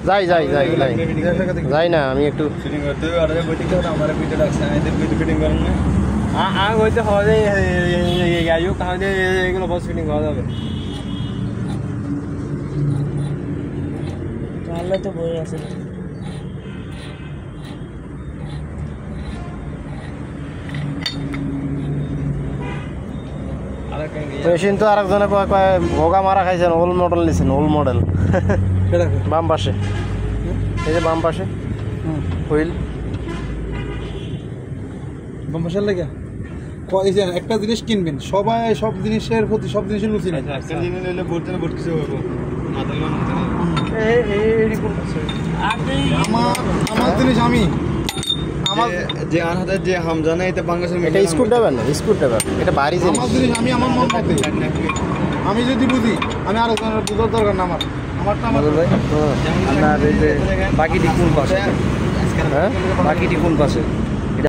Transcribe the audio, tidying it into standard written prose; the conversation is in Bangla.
যাই যাই যাই যাই যাই না আমি একটু ফিটিং করতে হবে আর বইতে তো আমার ভিডিও লাগছে আমি তো ফিটিং করেন না হয়তো হবে আয়ু কাহলে এগুলো বস ফিটিং করা যাবে তাহলে তো বই আছে মেশিন তো আরেকজনে কয় কয় ভোগা মারা খাইছেন ওল্ড মডেল নিছেন ওল্ড মডেল বাম পাশে এই যে বাম পাশে হুইল বাম পাশের লাগে একটা জিনিস কিনবেন সবাই সব জিনিসের প্রতি সব জিনিসের রুচি নেই একটা জিনিস নিলে ভর্তি না ভর্তি কিছু হবে আমার জিনিস আমি আমার যে আনহাতে যে হামজানা এটা বাংলাদেশের এটা স্ক্রু ড্রাইভার না স্ক্রু ড্রাইভার এটা ভারী জিনিস আমার জিনিস আমি আমার মন মতে আমি যদি বুঝি আমি আরো জনের বুঝার দরকার না আমারটা আমার আপনার এই যে বাকিটি কোন পাশে হ্যাঁ বাকিটি কোন পাশে